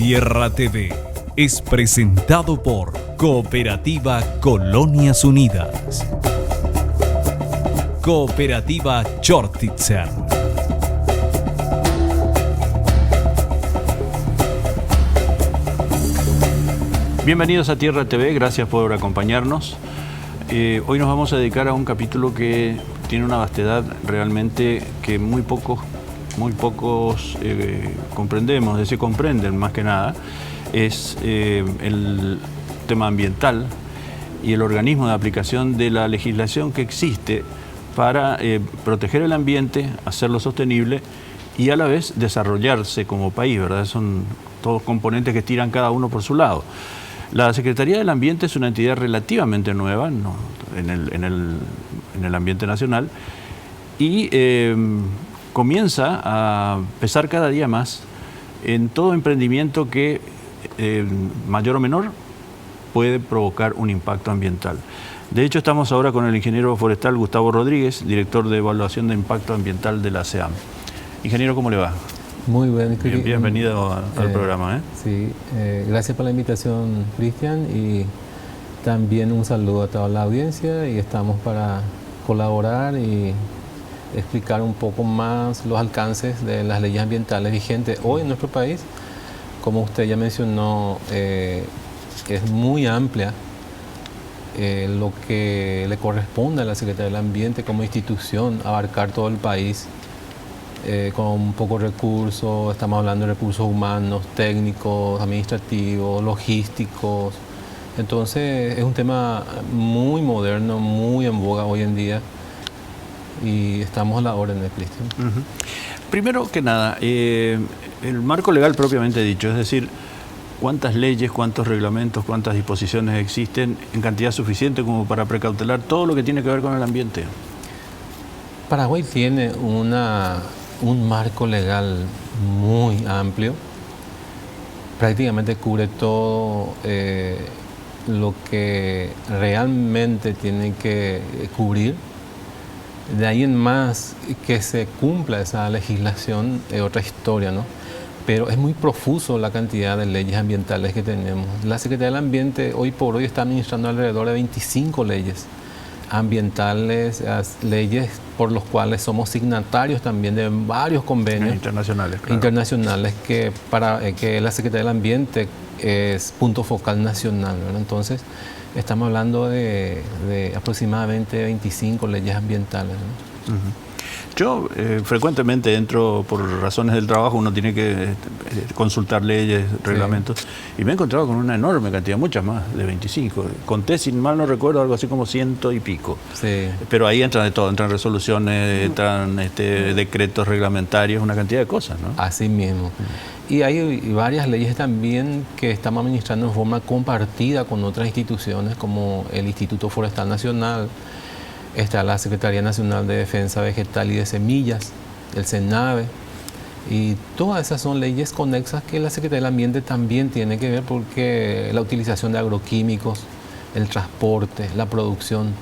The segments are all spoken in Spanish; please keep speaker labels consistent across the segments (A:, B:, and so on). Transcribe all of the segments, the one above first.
A: Tierra TV es presentado por Cooperativa Colonias Unidas. Cooperativa Chortitzer.
B: Bienvenidos a Tierra TV, gracias por acompañarnos. Hoy nos vamos a dedicar a un capítulo que tiene una vastedad realmente que muy pocos comprendemos, es decir, comprenden más que nada. Es el tema ambiental y el organismo de aplicación de la legislación que existe para proteger el ambiente, hacerlo sostenible y a la vez desarrollarse como país, ¿verdad? Son todos componentes que tiran cada uno por su lado. La Secretaría del Ambiente es una entidad relativamente nueva en el ambiente nacional y comienza a pesar cada día más en todo emprendimiento que, mayor o menor, puede provocar un impacto ambiental. De hecho, estamos ahora con el ingeniero forestal Gustavo Rodríguez, director de Evaluación de Impacto Ambiental de la CEAM. Ingeniero, ¿cómo le va?
C: Muy bien,
B: bienvenido al programa.
C: Sí, gracias por la invitación, Cristian, y también un saludo a toda la audiencia, y estamos para colaborar y explicar un poco más los alcances de las leyes ambientales vigentes hoy en nuestro país. Como usted ya mencionó, es muy amplia lo que le corresponde a la Secretaría del Ambiente como institución, abarcar todo el país con pocos recursos. Estamos hablando de recursos humanos, técnicos, administrativos, logísticos. Entonces es un tema muy moderno, muy en boga hoy en día, y estamos a la orden de Cristian.
B: Primero que nada, el marco legal propiamente dicho, es decir, cuántas leyes, cuántos reglamentos, cuántas disposiciones existen en cantidad suficiente como para precautelar todo lo que tiene que ver con el ambiente.
C: Paraguay tiene un marco legal muy amplio, prácticamente cubre todo lo que realmente tiene que cubrir. De ahí en más, que se cumpla esa legislación es otra historia, ¿no? Pero es muy profuso la cantidad de leyes ambientales que tenemos. La Secretaría del Ambiente hoy por hoy está administrando alrededor de 25 leyes ambientales, leyes por los cuales somos signatarios también de varios convenios
B: internacionales, claro.
C: Internacionales que la Secretaría del Ambiente es punto focal nacional, ¿verdad? Entonces, estamos hablando de aproximadamente 25 leyes ambientales, ¿no?
B: Yo frecuentemente entro, por razones del trabajo, uno tiene que consultar leyes, reglamentos, y me he encontrado con una enorme cantidad, muchas más de 25. Conté, sin mal no recuerdo, algo así como 100 y pico.
C: Sí.
B: Pero ahí entran de todo, entran resoluciones, entran decretos reglamentarios, una cantidad de cosas, ¿no?
C: Así mismo. Y hay varias leyes también que estamos administrando en forma compartida con otras instituciones, como el Instituto Forestal Nacional, está la Secretaría Nacional de Defensa Vegetal y de Semillas, el CENAVE, y todas esas son leyes conexas que la Secretaría del Ambiente también tiene que ver, porque la utilización de agroquímicos, el transporte, la producción,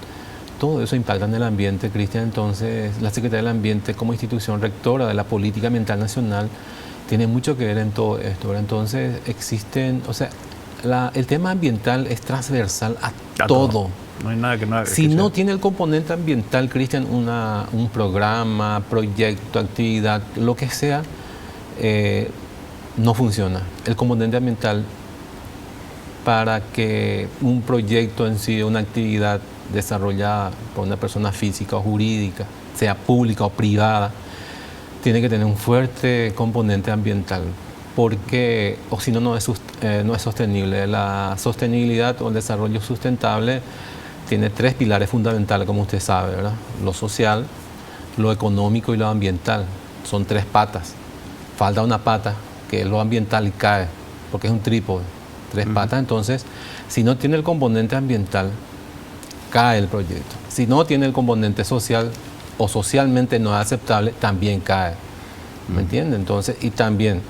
C: todo eso impacta en el ambiente, Cristian. Entonces, la Secretaría del Ambiente, como institución rectora de la política ambiental nacional, tiene mucho que ver en todo esto, ¿verdad? Entonces, el tema ambiental es transversal a todo.
B: No hay nada que no haga.
C: Si no tiene el componente ambiental, Cristian, un programa, proyecto, actividad, lo que sea, no funciona. El componente ambiental, para que un proyecto en sí, una actividad desarrollada por una persona física o jurídica, sea pública o privada, tiene que tener un fuerte componente ambiental, porque o si no, no es sostenible. La sostenibilidad o el desarrollo sustentable tiene tres pilares fundamentales, como usted sabe, ¿verdad? Lo social, lo económico y lo ambiental. Son tres patas. Falta una pata, que es lo ambiental, y cae, porque es un trípode. Tres patas. Entonces, si no tiene el componente ambiental, cae el proyecto. Si no tiene el componente social o socialmente no es aceptable, también cae. ¿Me entiende? Entonces, y también,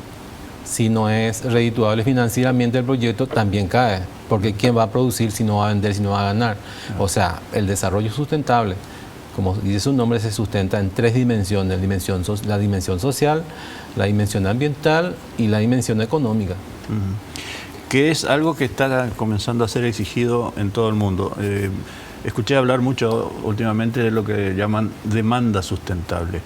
C: si no es redituable financieramente el proyecto, también cae. Porque ¿quién va a producir si no va a vender, si no va a ganar? O sea, el desarrollo sustentable, como dice su nombre, se sustenta en tres dimensiones: la dimensión social, la dimensión ambiental y la dimensión económica.
B: Que es algo que está comenzando a ser exigido en todo el mundo. Escuché hablar mucho últimamente de lo que llaman demanda sustentable.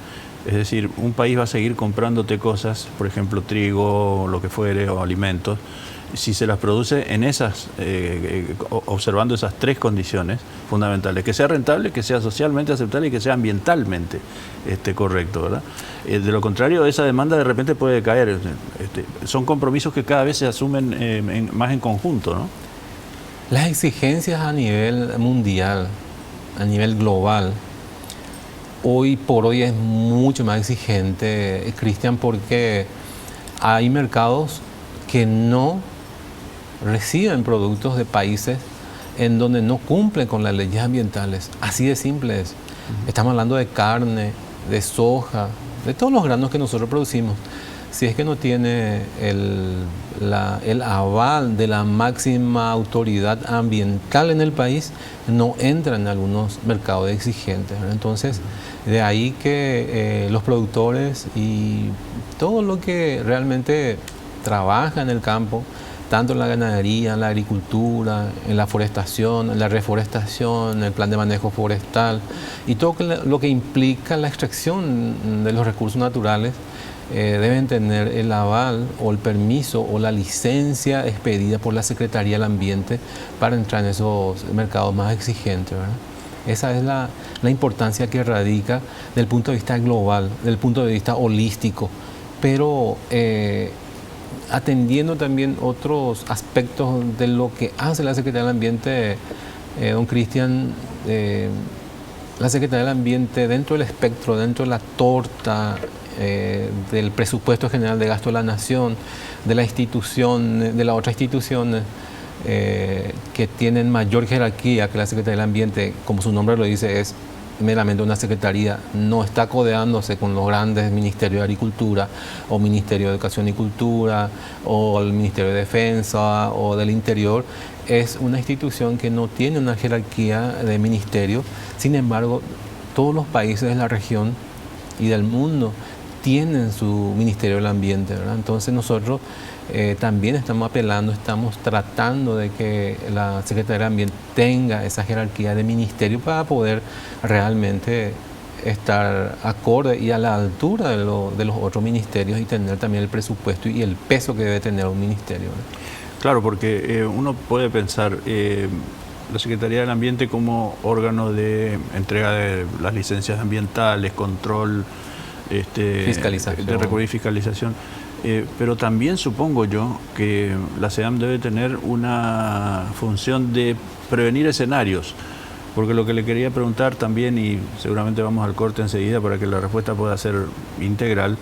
B: Es decir, un país va a seguir comprándote cosas, por ejemplo, trigo, lo que fuere, o alimentos, si se las produce en esas, observando esas tres condiciones fundamentales: que sea rentable, que sea socialmente aceptable y que sea ambientalmente correcto, ¿verdad? De lo contrario, esa demanda de repente puede caer. Son compromisos que cada vez se asumen más en conjunto, ¿no?
C: Las exigencias a nivel mundial, a nivel global, hoy por hoy es mucho más exigente, Cristian, porque hay mercados que no reciben productos de países en donde no cumplen con las leyes ambientales. Así de simple es. Estamos hablando de carne, de soja, de todos los granos que nosotros producimos. Si es que no tiene el aval de la máxima autoridad ambiental en el país, no entra en algunos mercados exigentes, ¿verdad? Entonces, de ahí que los productores y todo lo que realmente trabaja en el campo, tanto en la ganadería, en la agricultura, en la forestación, en la reforestación, en el plan de manejo forestal y todo lo que implica la extracción de los recursos naturales, deben tener el aval o el permiso o la licencia expedida por la Secretaría del Ambiente para entrar en esos mercados más exigentes, ¿verdad? Esa es la importancia que radica del punto de vista global, del punto de vista holístico, pero atendiendo también otros aspectos de lo que hace la Secretaría del Ambiente, don Cristian. La Secretaría del Ambiente, dentro del espectro, dentro de la torta del presupuesto general de gasto de la nación, de la institución, de las otras instituciones que tienen mayor jerarquía que la Secretaría del Ambiente, como su nombre lo dice, es meramente una secretaría, no está codeándose con los grandes ministerios de Agricultura o Ministerio de Educación y Cultura o el Ministerio de Defensa o del Interior. Es una institución que no tiene una jerarquía de ministerio. Sin embargo, todos los países de la región y del mundo tienen su Ministerio del Ambiente, ¿verdad? Entonces nosotros también estamos apelando, estamos tratando de que la Secretaría del Ambiente tenga esa jerarquía de ministerio para poder realmente estar acorde y a la altura de los otros ministerios y tener también el presupuesto y el peso que debe tener un ministerio, ¿verdad?
B: Claro, porque uno puede pensar la Secretaría del Ambiente como órgano de entrega de las licencias ambientales, control,
C: fiscalización,
B: de recurrir y fiscalización, pero también supongo yo que la SEAM debe tener una función de prevenir escenarios, porque lo que le quería preguntar también, y seguramente vamos al corte enseguida para que la respuesta pueda ser integral,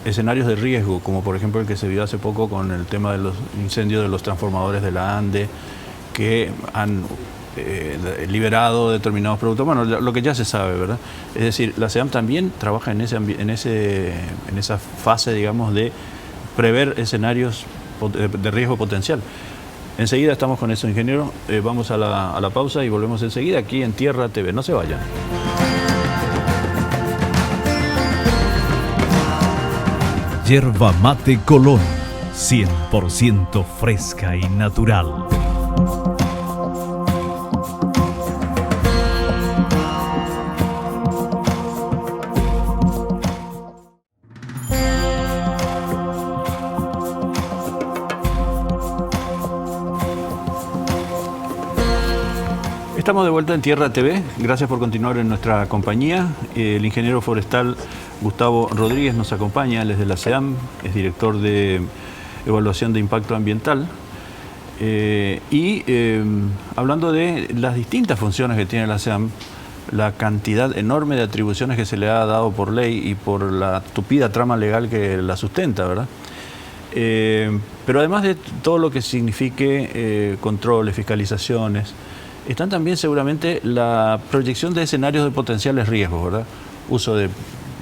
B: escenarios de riesgo, como por ejemplo el que se vio hace poco con el tema de los incendios de los transformadores de la ANDE, que han liberado determinados productos, bueno, lo que ya se sabe, ¿verdad? Es decir, la SEAM también trabaja en esa fase, digamos, de prever escenarios de riesgo potencial. Enseguida estamos con eso, ingeniero. Vamos a la pausa y volvemos enseguida aquí en Tierra TV. No se vayan.
A: Yerba Mate Colón, 100% fresca y natural.
B: Estamos de vuelta en Tierra TV. Gracias por continuar en nuestra compañía. El ingeniero forestal Gustavo Rodríguez nos acompaña, él es de la SEAM, es director de Evaluación de Impacto Ambiental. Hablando de las distintas funciones que tiene la SEAM, la cantidad enorme de atribuciones que se le ha dado por ley y por la tupida trama legal que la sustenta, ¿verdad? Pero además de todo lo que signifique controles, fiscalizaciones, están también seguramente la proyección de escenarios de potenciales riesgos, ¿verdad? Uso de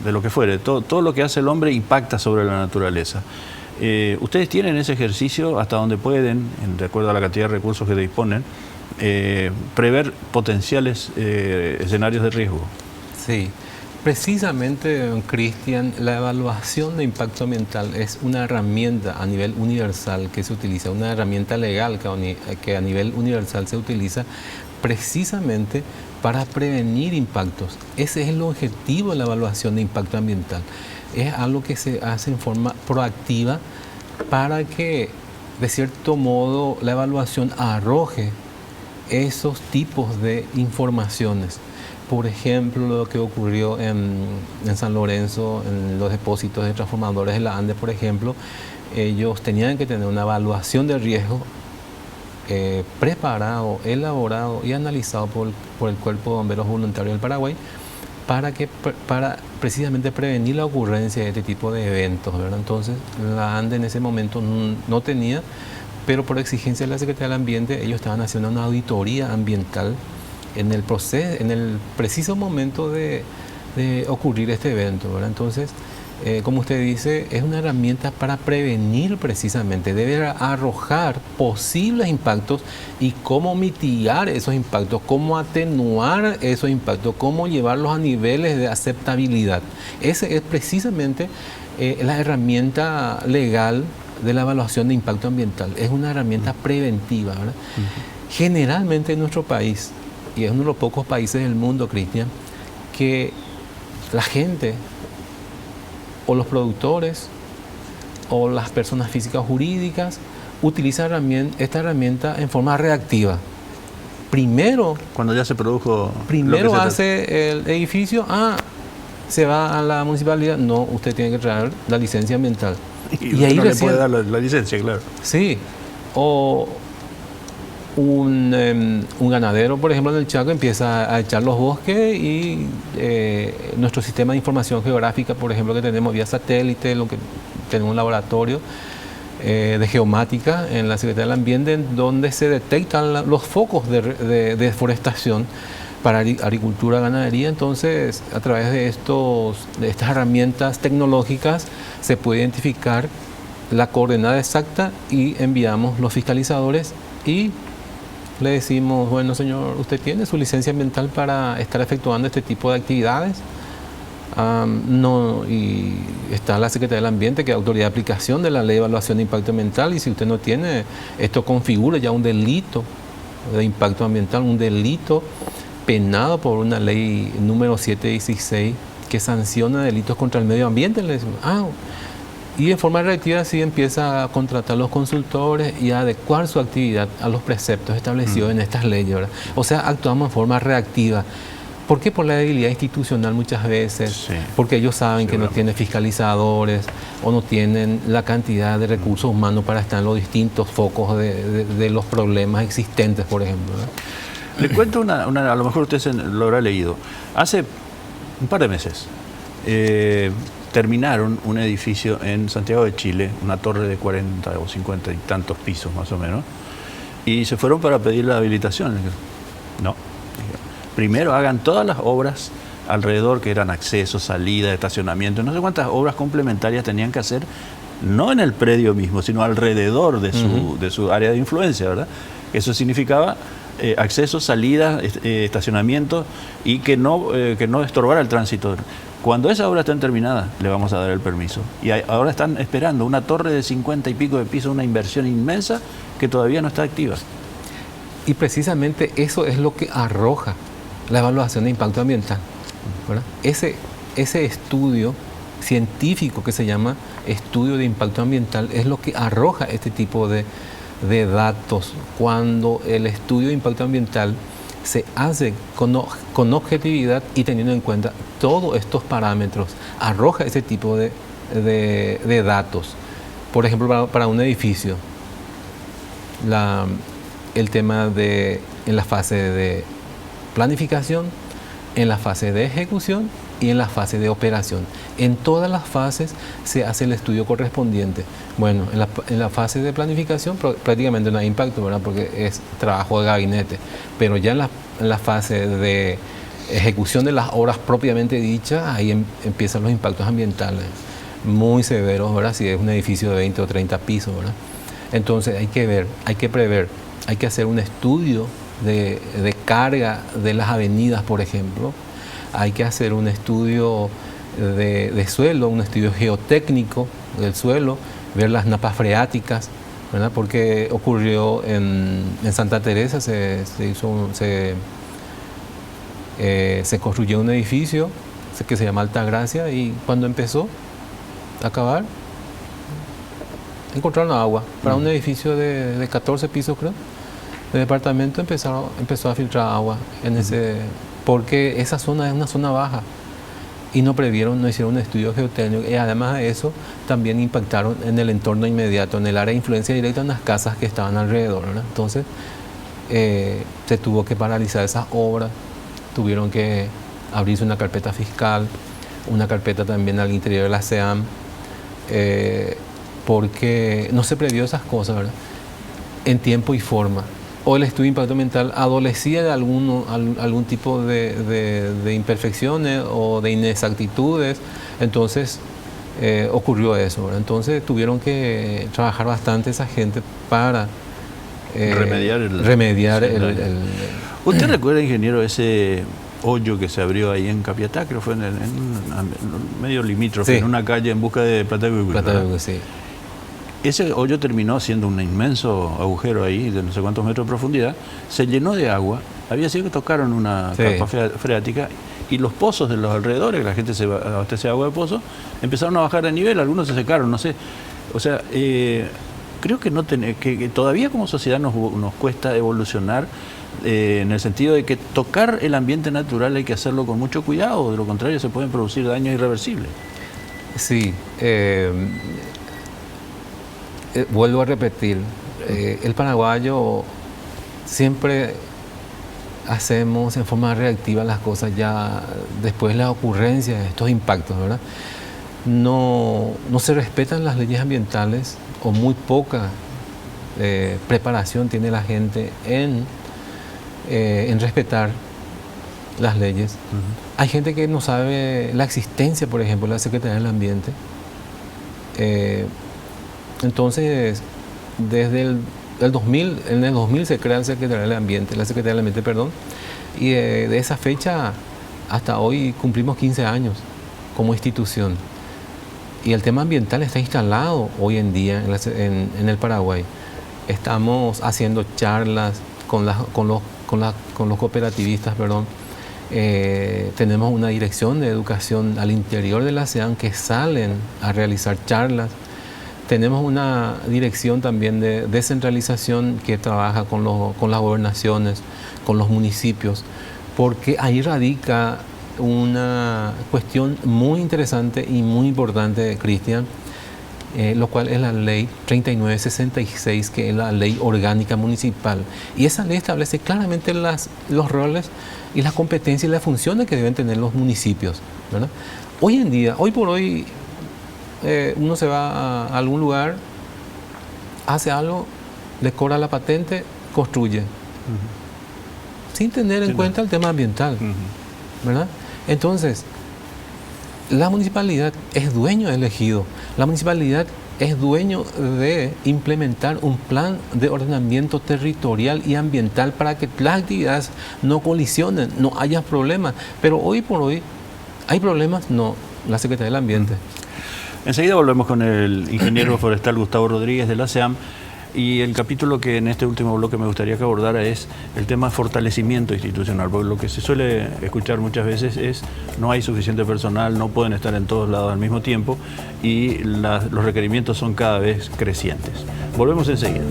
B: lo que fuere. Todo lo que hace el hombre impacta sobre la naturaleza. Ustedes tienen ese ejercicio hasta donde pueden, de acuerdo a la cantidad de recursos que disponen, prever potenciales escenarios de riesgo.
C: Sí. Precisamente, Cristian, la evaluación de impacto ambiental es una herramienta a nivel universal que se utiliza, una herramienta legal que a nivel universal se utiliza precisamente para prevenir impactos. Ese es el objetivo de la evaluación de impacto ambiental. Es algo que se hace en forma proactiva para que, de cierto modo, la evaluación arroje esos tipos de informaciones. Por ejemplo, lo que ocurrió en San Lorenzo, en los depósitos de transformadores de la ANDE, por ejemplo, ellos tenían que tener una evaluación de riesgo preparado, elaborado y analizado por el Cuerpo de Bomberos Voluntarios del Paraguay para precisamente prevenir la ocurrencia de este tipo de eventos, ¿verdad? Entonces, la ANDE en ese momento no tenía, pero por exigencia de la Secretaría del Ambiente, ellos estaban haciendo una auditoría ambiental en el preciso momento de ocurrir este evento, ¿verdad? Entonces, como usted dice, es una herramienta para prevenir precisamente, debe arrojar posibles impactos y cómo mitigar esos impactos, cómo atenuar esos impactos, cómo llevarlos a niveles de aceptabilidad. Esa es precisamente la herramienta legal de la evaluación de impacto ambiental. Es una herramienta preventiva, ¿verdad? Generalmente en nuestro país, y es uno de los pocos países del mundo, Cristian, que la gente o los productores o las personas físicas o jurídicas utilizan esta herramienta en forma reactiva. Primero,
B: cuando ya se produjo,
C: primero hace el edificio, se va a la municipalidad, no, usted tiene que traer la licencia ambiental.
B: Y ahí le puede dar la licencia, claro.
C: Sí, o un ganadero, por ejemplo, en el Chaco empieza a echar los bosques y nuestro sistema de información geográfica, por ejemplo, que tenemos vía satélite, lo que tenemos un laboratorio de geomática en la Secretaría del Ambiente, en donde se detectan los focos de deforestación para agricultura, ganadería. Entonces, a través de estas herramientas tecnológicas se puede identificar la coordenada exacta y enviamos los fiscalizadores y le decimos, bueno, señor, usted tiene su licencia ambiental para estar efectuando este tipo de actividades. Y está la Secretaría del Ambiente, que es autoridad de aplicación de la Ley de Evaluación de Impacto Ambiental, y si usted no tiene, esto configura ya un delito de impacto ambiental, un delito penado por una ley número 716 que sanciona delitos contra el medio ambiente. Le decimos, y de forma reactiva sí empieza a contratar los consultores y a adecuar su actividad a los preceptos establecidos en estas leyes, ¿verdad? O sea, actuamos en forma reactiva. ¿Por qué? Por la debilidad institucional muchas veces, sí, porque ellos saben que no tienen fiscalizadores o no tienen la cantidad de recursos humanos para estar en los distintos focos de los problemas existentes, por ejemplo, ¿verdad?
B: Le cuento a lo mejor usted lo habrá leído. Hace un par de meses terminaron un edificio en Santiago de Chile, una torre de 40 o 50 y tantos pisos más o menos, y se fueron para pedir la habilitación. No. Primero hagan todas las obras alrededor, que eran acceso, salida, estacionamiento, no sé cuántas obras complementarias tenían que hacer, no en el predio mismo, sino alrededor de su área de influencia, ¿verdad? Eso significaba acceso, salida, estacionamiento, y que no estorbara el tránsito. Cuando esa obra esté terminada, le vamos a dar el permiso. Y ahora están esperando una torre de 50 y pico de pisos, una inversión inmensa que todavía no está activa.
C: Y precisamente eso es lo que arroja la evaluación de impacto ambiental, ¿verdad? Ese estudio científico que se llama estudio de impacto ambiental es lo que arroja este tipo de datos. Cuando el estudio de impacto ambiental se hace con objetividad y teniendo en cuenta todos estos parámetros, arroja ese tipo de datos. Por ejemplo, para un edificio, el tema en la fase de planificación, en la fase de ejecución y en la fase de operación. En todas las fases se hace el estudio correspondiente. Bueno, en la fase de planificación prácticamente no hay impacto, ¿verdad? Porque es trabajo de gabinete. Pero ya en la fase de ejecución de las obras propiamente dichas, ahí empiezan los impactos ambientales muy severos, ¿verdad? Si es un edificio de 20 o 30 pisos, ¿verdad? Entonces hay que ver, hay que prever, hay que hacer un estudio de carga de las avenidas, por ejemplo. hay que hacer un estudio de suelo, un estudio geotécnico del suelo, ver las napas freáticas, ¿verdad? Porque ocurrió en Santa Teresa, se construyó un edificio que se llama Altagracia, y cuando empezó a acabar, encontraron agua para un edificio de 14 pisos, creo. El departamento empezó a filtrar agua porque esa zona es una zona baja, y no hicieron un estudio geotécnico, y además de eso también impactaron en el entorno inmediato, en el área de influencia directa, en las casas que estaban alrededor, ¿verdad? Entonces se tuvo que paralizar esas obras, tuvieron que abrirse una carpeta fiscal, una carpeta también al interior de la SEAM, porque no se previó esas cosas, ¿verdad?, en tiempo y forma. O el estudio de impacto ambiental adolecía de algún tipo de imperfecciones o de inexactitudes, entonces ocurrió eso, ¿verdad? Entonces tuvieron que trabajar bastante esa gente para remediar el...
B: ¿Usted recuerda, ingeniero, ese hoyo que se abrió ahí en Capiatá? Creo que fue en medio limítrofe,
C: sí,
B: en una calle en busca de Platacuicui.
C: Sí.
B: Ese hoyo terminó siendo un inmenso agujero ahí, de no sé cuántos metros de profundidad, se llenó de agua, había sido que tocaron una capa freática, y los pozos de los alrededores, que la gente se abastece de agua de pozo, empezaron a bajar de nivel, algunos se secaron, no sé. O sea, creo que todavía como sociedad nos cuesta evolucionar, en el sentido de que tocar el ambiente natural hay que hacerlo con mucho cuidado, de lo contrario se pueden producir daños irreversibles.
C: Sí, vuelvo a repetir, el paraguayo siempre hacemos en forma reactiva las cosas ya después de la ocurrencia de estos impactos, ¿verdad? No se respetan las leyes ambientales, o muy poca preparación tiene la gente en respetar las leyes. Hay gente que no sabe la existencia, por ejemplo, de la Secretaría del Ambiente. Entonces, desde el 2000, en el 2000 se crea la Secretaría del Ambiente, y de esa fecha hasta hoy cumplimos 15 años como institución. Y el tema ambiental está instalado hoy en día en el Paraguay. Estamos haciendo charlas con los cooperativistas, tenemos una dirección de educación al interior de la SEAM que salen a realizar charlas. Tenemos una dirección también de descentralización que trabaja con las gobernaciones, con los municipios, porque ahí radica una cuestión muy interesante y muy importante, Cristian, lo cual es la ley 3966, que es la ley orgánica municipal. Y esa ley establece claramente los roles y las competencias y las funciones que deben tener los municipios, ¿verdad? Hoy por hoy, uno se va a algún lugar, hace algo, le cobra la patente, construye, sin tener en cuenta el tema ambiental, ¿verdad? Entonces, la municipalidad es dueño del ejido, la municipalidad es dueño de implementar un plan de ordenamiento territorial y ambiental para que las actividades no colisionen, no haya problemas. Pero hoy por hoy, ¿hay problemas? No, la Secretaría del Ambiente.
B: Enseguida volvemos con el ingeniero forestal Gustavo Rodríguez de la SEAM, y el capítulo que en este último bloque me gustaría que abordara es el tema fortalecimiento institucional, porque lo que se suele escuchar muchas veces es no hay suficiente personal, no pueden estar en todos lados al mismo tiempo, y los requerimientos son cada vez crecientes. Volvemos enseguida.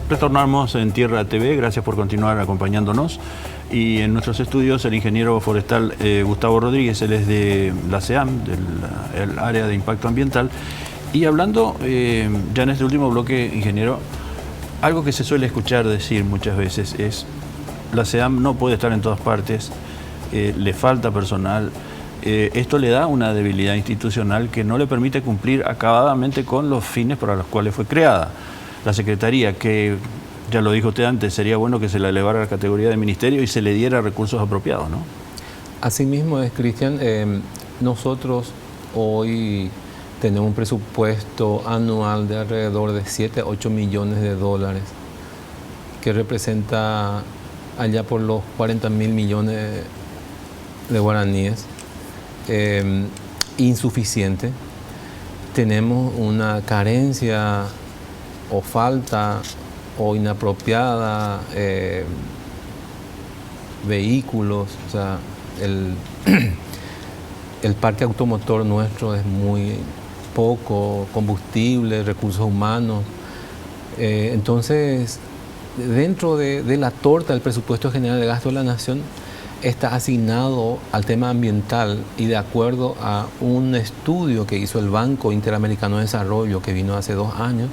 B: Retornamos en Tierra TV, gracias por continuar acompañándonos. Y en nuestros estudios el ingeniero forestal Gustavo Rodríguez, él es de la SEAM, del área de impacto ambiental. Y hablando ya en este último bloque, ingeniero, algo que se suele escuchar decir muchas veces es: la SEAM no puede estar en todas partes, le falta personal, esto le da una debilidad institucional que no le permite cumplir acabadamente con los fines para los cuales fue creada. La Secretaría, que ya lo dijo usted antes, sería bueno que se la elevara a la categoría de ministerio y se le diera recursos apropiados, ¿no?
C: Asimismo es, Cristian, nosotros hoy tenemos un presupuesto anual de alrededor de 7 a 8 millones de dólares, que representa allá por los 40.000 millones de guaraníes, insuficiente. Tenemos una carencia o falta o inapropiada vehículos, o sea, el parque automotor nuestro es muy poco, combustible, recursos humanos. Entonces, dentro de la torta del presupuesto general de gasto de la Nación está asignado al tema ambiental, y de acuerdo a un estudio que hizo el Banco Interamericano de Desarrollo, que vino hace 2 años,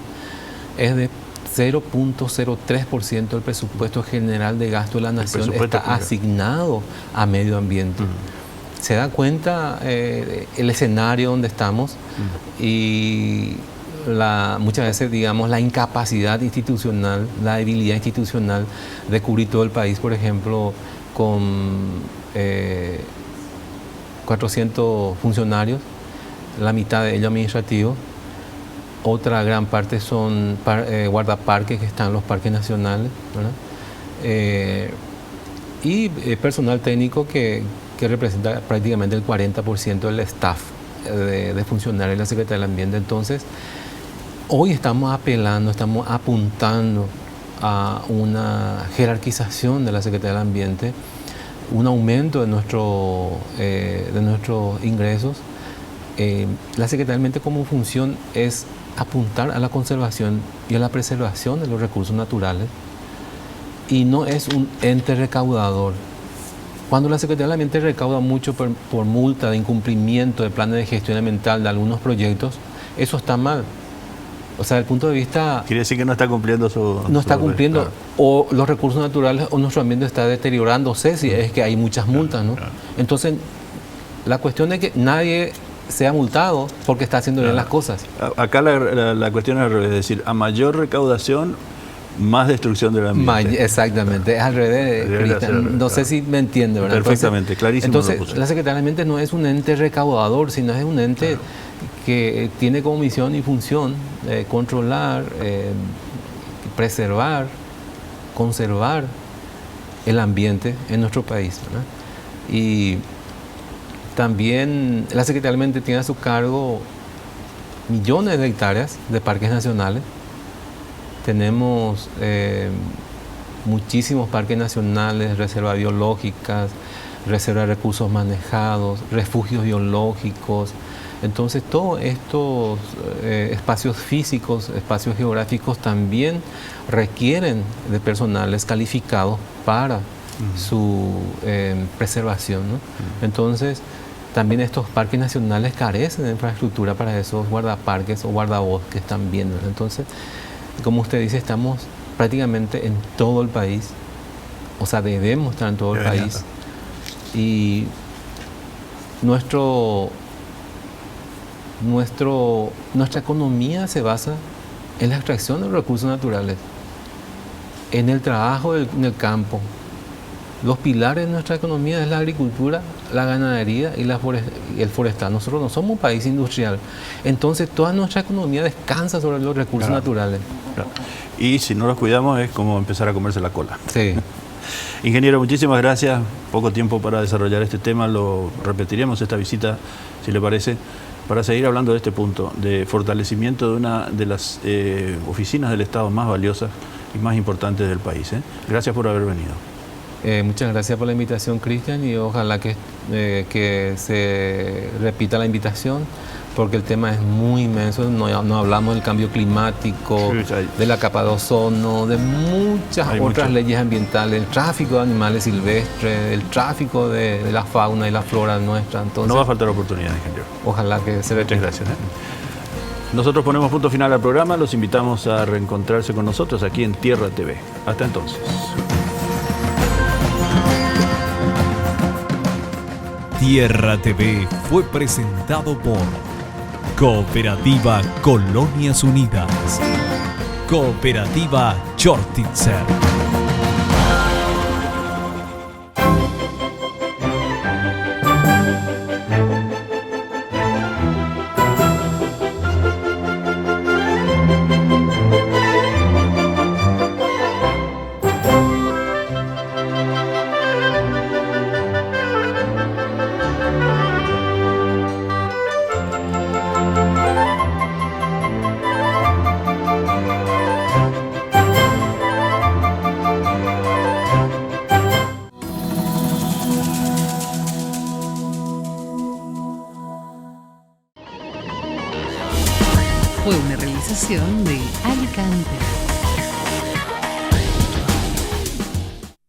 C: es de 0.03% del presupuesto general de gasto de la Nación está asignado a medio ambiente. Se da cuenta el escenario donde estamos y muchas veces, digamos, la incapacidad institucional, la debilidad institucional de cubrir todo el país, por ejemplo, con 400 funcionarios, la mitad de ellos administrativos. Otra gran parte son guardaparques que están en los parques nacionales, ¿verdad? Y personal técnico que representa prácticamente el 40% del staff de funcionarios de la Secretaría del Ambiente. Entonces, hoy estamos apelando, estamos apuntando a una jerarquización de la Secretaría del Ambiente, un aumento de nuestros ingresos. La Secretaría del Ambiente como función es apuntar a la conservación y a la preservación de los recursos naturales, y no es un ente recaudador. Cuando la Secretaría del Ambiente recauda mucho por multa de incumplimiento de planes de gestión ambiental de algunos proyectos, eso está mal. O sea, desde el punto de vista...
B: Quiere decir que no está cumpliendo
C: No está cumpliendo, claro. O los recursos naturales o nuestro ambiente está deteriorándose, si es que hay muchas multas, ¿no? Claro. Entonces, la cuestión es que nadie sea multado porque está haciendo bien las cosas.
B: Acá la cuestión es al revés, es decir, a mayor recaudación, más destrucción del ambiente.
C: Exactamente, es al revés. No sé si me entiende, ¿verdad?
B: Perfectamente, clarísimo.
C: Entonces, la Secretaría del Ambiente no es un ente recaudador, sino es un ente que tiene como misión y función controlar, preservar, conservar el ambiente en nuestro país, ¿verdad? Y también la Secretaría del Ambiente tiene a su cargo millones de hectáreas de parques nacionales. Tenemos muchísimos parques nacionales, reservas biológicas, reservas de recursos manejados, refugios biológicos. Entonces, todos estos espacios físicos, espacios geográficos también requieren de personales calificados para su preservación, ¿no? Entonces, también estos parques nacionales carecen de infraestructura para esos guardaparques o guardabosques también, ¿no? Entonces, como usted dice, estamos prácticamente en todo el país, o sea, debemos estar en todo el país, y nuestra economía se basa en la extracción de los recursos naturales, en el trabajo en el campo. Los pilares de nuestra economía es la agricultura, la ganadería y el forestal. Nosotros no somos un país industrial. Entonces, toda nuestra economía descansa sobre los recursos naturales.
B: Claro. Y si no los cuidamos es como empezar a comerse la cola.
C: Sí.
B: Ingeniero, muchísimas gracias. Poco tiempo para desarrollar este tema. Lo repetiremos esta visita, si le parece, para seguir hablando de este punto, de fortalecimiento de una de las oficinas del Estado más valiosas y más importantes del país. Gracias por haber venido.
C: Muchas gracias por la invitación, Cristian, y ojalá que se repita la invitación, porque el tema es muy inmenso. No hablamos del cambio climático, de la capa de ozono, de muchas otras leyes ambientales, el tráfico de animales silvestres, el tráfico de la fauna y la flora nuestra. Entonces,
B: no va a faltar oportunidad, ingeniero.
C: Ojalá que se repita.
B: Muchas gracias. Nosotros ponemos punto final al programa. Los invitamos a reencontrarse con nosotros aquí en Tierra TV. Hasta entonces.
A: Tierra TV fue presentado por Cooperativa Colonias Unidas. Cooperativa Chortitzer.
D: Fue una realización de Ali